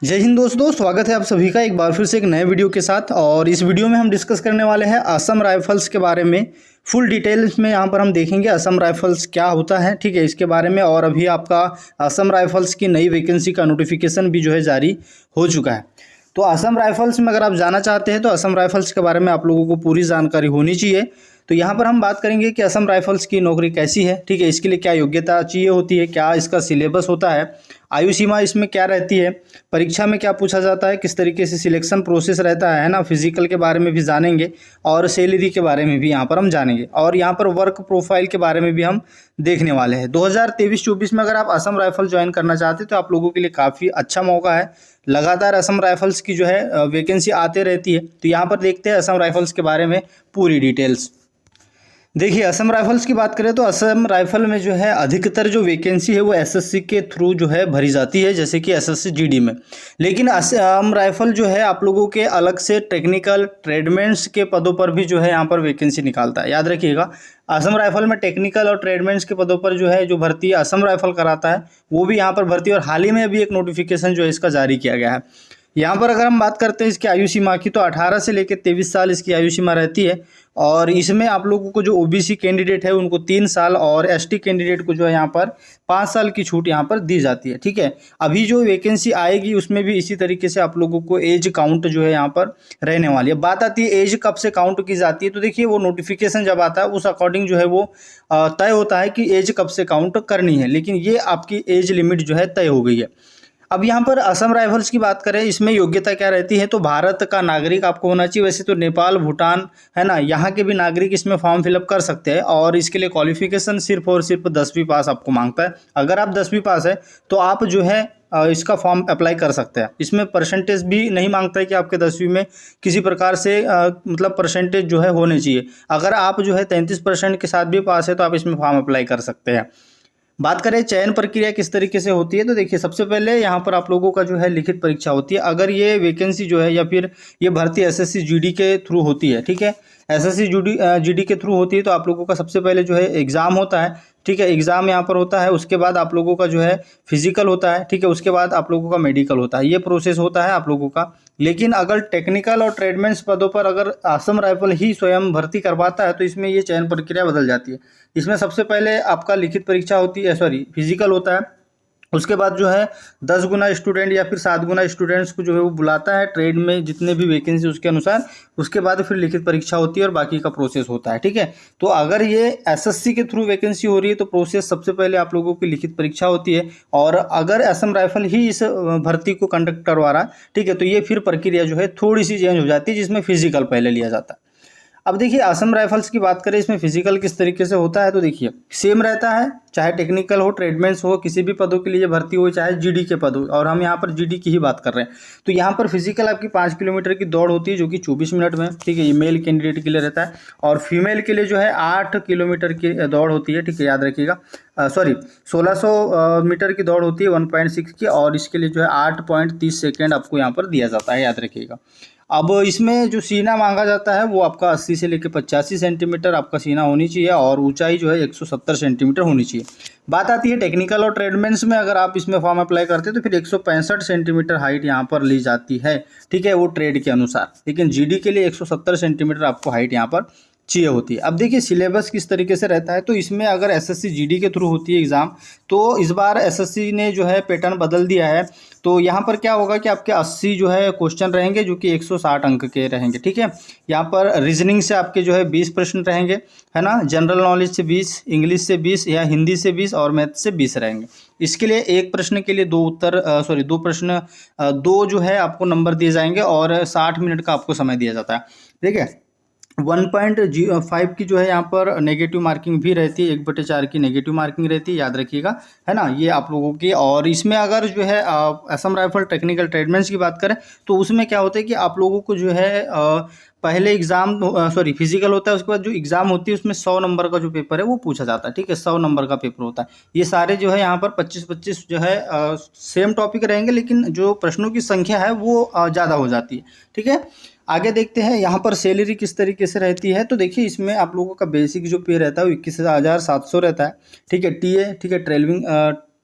जय हिंद दोस्तों, स्वागत है आप सभी का एक बार फिर से एक नए वीडियो के साथ। और इस वीडियो में हम डिस्कस करने वाले हैं असम राइफल्स के बारे में। फुल डिटेल्स में यहाँ पर हम देखेंगे असम राइफल्स क्या होता है, ठीक है, इसके बारे में। और अभी आपका असम राइफल्स की नई वैकेंसी का नोटिफिकेशन भी जो है जारी हो चुका है। तो असम राइफल्स में अगर आप जाना चाहते हैं तो असम राइफल्स के बारे में आप लोगों को पूरी जानकारी होनी चाहिए। तो यहाँ पर हम बात करेंगे कि असम राइफल्स की नौकरी कैसी है, ठीक है, इसके लिए क्या योग्यता चाहिए होती है, क्या इसका सिलेबस होता है, आयु सीमा इसमें क्या रहती है, परीक्षा में क्या पूछा जाता है, किस तरीके से सिलेक्शन प्रोसेस रहता है ना, फिजिकल के बारे में भी जानेंगे और सैलरी के बारे में भी यहाँ पर हम जानेंगे। और यहाँ पर वर्क प्रोफाइल के बारे में भी हम देखने वाले हैं। 2023-24 में अगर आप असम राइफल ज्वाइन करना चाहते हैं तो आप लोगों के लिए काफ़ी अच्छा मौका है। लगातार असम राइफल्स की जो है वैकेंसी आते रहती है। तो यहाँ पर देखते हैं असम राइफल्स के बारे में पूरी डिटेल्स। देखिए, असम राइफल्स की बात करें तो असम राइफल में जो है अधिकतर जो वैकेंसी है वो एसएससी के थ्रू जो है भरी जाती है, जैसे कि एसएससी जीडी में। लेकिन असम राइफल जो है आप लोगों के अलग से टेक्निकल ट्रेडमेंट्स के पदों पर भी जो है यहाँ पर वैकेंसी निकालता है। याद रखिएगा, असम राइफल में टेक्निकल और ट्रेडमेंट्स के पदों पर जो है जो भर्ती असम राइफल कराता है वो भी यहाँ पर भर्ती। और हाल ही में अभी एक नोटिफिकेशन जो है इसका जारी किया गया है। यहाँ पर अगर हम बात करते हैं इसकी आयु सीमा की तो 18 से लेकर 23 साल इसकी आयु सीमा रहती है। और इसमें आप लोगों को जो ओबीसी कैंडिडेट है उनको 3 साल और एसटी कैंडिडेट को जो है यहाँ पर 5 साल की छूट यहाँ पर दी जाती है, ठीक है। अभी जो वैकेंसी आएगी उसमें भी इसी तरीके से आप लोगों को एज काउंट जो है यहाँ पर रहने वाली है। बात आती है एज कब से काउंट की जाती है, तो देखिए वो नोटिफिकेशन जब आता है उस अकॉर्डिंग जो है वो तय होता है कि एज कब से काउंट करनी है। लेकिन ये आपकी एज लिमिट जो है तय हो गई है। अब यहाँ पर असम राइफल्स की बात करें, इसमें योग्यता क्या रहती है, तो भारत का नागरिक आपको होना चाहिए। वैसे तो नेपाल, भूटान है ना, यहाँ के भी नागरिक इसमें फॉर्म फिलअप कर सकते हैं। और इसके लिए क्वालिफिकेशन सिर्फ और सिर्फ 10वीं पास आपको मांगता है। अगर आप 10वीं पास है तो आप जो है इसका फॉर्म अप्लाई कर सकते हैं। इसमें परसेंटेज भी नहीं मांगता है कि आपके 10वीं में किसी प्रकार से मतलब परसेंटेज जो है होने चाहिए। अगर आप जो है 33% के साथ भी पास है तो आप इसमें फॉर्म अप्लाई कर सकते हैं। बात करें चयन प्रक्रिया किस तरीके से होती है, तो देखिए सबसे पहले यहाँ पर आप लोगों का जो है लिखित परीक्षा होती है। अगर ये वैकेंसी जो है या फिर ये भर्ती एसएससी जीडी के थ्रू होती है, ठीक है, एसएससी जीडी के थ्रू होती है तो आप लोगों का सबसे पहले जो है एग्ज़ाम होता है, ठीक है, एग्ज़ाम यहाँ पर होता है। उसके बाद आप लोगों का जो है फिजिकल होता है, ठीक है, उसके बाद आप लोगों का मेडिकल होता है। ये प्रोसेस होता है आप लोगों का। लेकिन अगर टेक्निकल और ट्रेडमेंट्स पदों पर अगर असम राइफल ही स्वयं भर्ती करवाता है तो इसमें ये चयन प्रक्रिया बदल जाती है। इसमें सबसे पहले आपका लिखित परीक्षा होती है, सॉरी फिजिकल होता है। उसके बाद जो है 10 गुना स्टूडेंट या फिर 7 गुना स्टूडेंट्स को जो है वो बुलाता है ट्रेड में जितने भी वैकेंसी उसके अनुसार। उसके बाद फिर लिखित परीक्षा होती है और बाकी का प्रोसेस होता है, ठीक है। तो अगर ये एसएससी के थ्रू वैकेंसी हो रही है तो प्रोसेस सबसे पहले आप लोगों की लिखित परीक्षा होती है। और अगर असम राइफल ही इस भर्ती को कंडक्ट करवा रहा है, ठीक है, तो ये फिर प्रक्रिया जो है थोड़ी सी चेंज हो जाती है, जिसमें फिजिकल पहले लिया जाता है। अब देखिए असम राइफल्स की बात करें, इसमें फिजिकल किस तरीके से होता है, तो देखिए सेम रहता है, चाहे टेक्निकल हो, ट्रेडमेंट्स हो, किसी भी पदों के लिए भर्ती हो, चाहे जीडी के पद हो। और हम यहाँ पर जीडी की ही बात कर रहे हैं। तो यहाँ पर फिजिकल आपकी 5 किलोमीटर की दौड़ होती है जो कि 24 मिनट में, ठीक है, ये मेल कैंडिडेट के लिए रहता है। और फीमेल के लिए जो है 8 किलोमीटर की दौड़ होती है, ठीक है, याद रखिएगा। सॉरी 1600 मीटर की दौड़ होती है 1.6 की। और इसके लिए जो है 8.30 सेकेंड आपको यहाँ पर दिया जाता है, याद रखिएगा। अब इसमें जो सीना मांगा जाता है वो आपका 80 से लेकर 85 सेंटीमीटर आपका सीना होनी चाहिए। और ऊंचाई जो है 170 सेंटीमीटर होनी चाहिए। बात आती है टेक्निकल और ट्रेडमेंट्स में, अगर आप इसमें फॉर्म अप्लाई करते हैं तो फिर 165 सेंटीमीटर हाइट यहाँ पर ली जाती है, ठीक है, वो ट्रेड के अनुसार। लेकिन जीडी के लिए 170 सेंटीमीटर आपको हाइट यहाँ पर चाहिए होती है। अब देखिए सिलेबस किस तरीके से रहता है, तो इसमें अगर एसएससी जीडी के थ्रू होती है एग्ज़ाम, तो इस बार एसएससी ने जो है पैटर्न बदल दिया है। तो यहाँ पर क्या होगा कि आपके 80 जो है क्वेश्चन रहेंगे जो कि 160 अंक के रहेंगे, ठीक है। यहाँ पर रीजनिंग से आपके जो है 20 प्रश्न रहेंगे, है ना, जनरल नॉलेज से 20, इंग्लिश से 20 या हिंदी से 20 और मैथ से 20 रहेंगे। इसके लिए एक प्रश्न के लिए दो प्रश्न, दो जो है आपको नंबर दिए जाएंगे और 60 मिनट का आपको समय दिया जाता है, ठीक है। 1.5 की जो है यहाँ पर नेगेटिव मार्किंग भी रहती है, 1/4 की नेगेटिव मार्किंग रहती है, याद रखिएगा, है ना, ये आप लोगों की। और इसमें अगर जो है असम राइफल टेक्निकल ट्रेडमेंट्स की बात करें तो उसमें क्या होता है कि आप लोगों को जो है पहले एग्जाम सॉरी फिजिकल होता है, उसके बाद जो एग्जाम होती है उसमें 100 नंबर का जो पेपर है वो पूछा जाता है, ठीक है, 100 नंबर का पेपर होता है। ये सारे जो है यहाँ पर 25-25 जो है सेम टॉपिक रहेंगे, लेकिन जो प्रश्नों की संख्या है वो ज़्यादा हो जाती है, ठीक है। आगे देखते हैं यहाँ पर सैलरी किस तरीके से रहती है, तो देखिए इसमें आप लोगों का बेसिक जो पे रहता है वो 21,700 रहता है, ठीक है, टीए, ठीक है,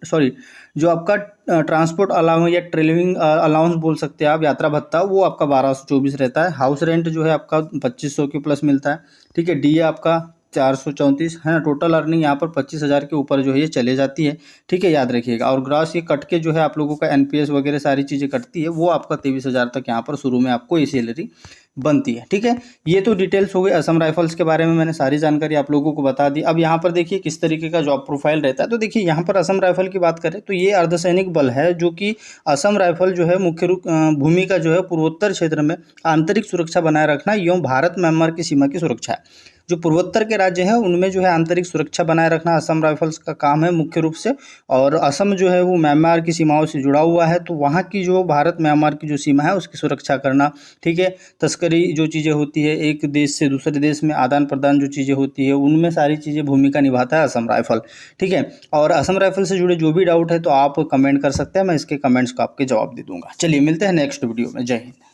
सॉरी जो आपका ट्रांसपोर्ट अलाउंस या ट्रेवलिंग अलाउंस बोल सकते हैं आप, यात्रा भत्ता, वो आपका 1224 रहता है। हाउस रेंट जो है आपका 2500 के प्लस मिलता है, ठीक है। डीए आपका 434 है ना। टोटल अर्निंग यहाँ पर 25,000 के ऊपर जो है ये चले जाती है, ठीक है, याद रखिएगा। और ग्रॉस ये कट के जो है आप लोगों का एनपीएस वगैरह सारी चीज़ें कटती है, वो आपका 23,000 तक यहाँ पर शुरू में आपको ये सैलरी बनती है, ठीक है। ये तो डिटेल्स हो गई असम राइफल्स के बारे में, मैंने सारी जानकारी आप लोगों को बता दी। अब यहाँ पर देखिए किस तरीके का जॉब प्रोफाइल रहता है। तो देखिए यहाँ पर असम राइफल की बात करें तो ये अर्धसैनिक बल है, जो कि असम राइफल जो है मुख्य रूप भूमिका जो है पूर्वोत्तर क्षेत्र में आंतरिक सुरक्षा बनाए रखना एवं भारत म्यांमार की सीमा की सुरक्षा है। जो पूर्वोत्तर के राज्य हैं उनमें जो है आंतरिक सुरक्षा बनाए रखना असम राइफल्स का काम है मुख्य रूप से। और असम जो है वो म्यांमार की सीमाओं से जुड़ा हुआ है, तो वहाँ की जो भारत म्यांमार की जो सीमा है उसकी सुरक्षा करना, ठीक है। तस्करी जो चीज़ें होती है, एक देश से दूसरे देश में आदान प्रदान जो चीज़ें होती है, उनमें सारी चीज़ें भूमिका निभाता है असम राइफल, ठीक है। और असम राइफल से जुड़े जो भी डाउट है तो आप कमेंट कर सकते हैं, मैं इसके कमेंट्स को आपके जवाब दे दूंगा। चलिए मिलते हैं नेक्स्ट वीडियो में। जय हिंद।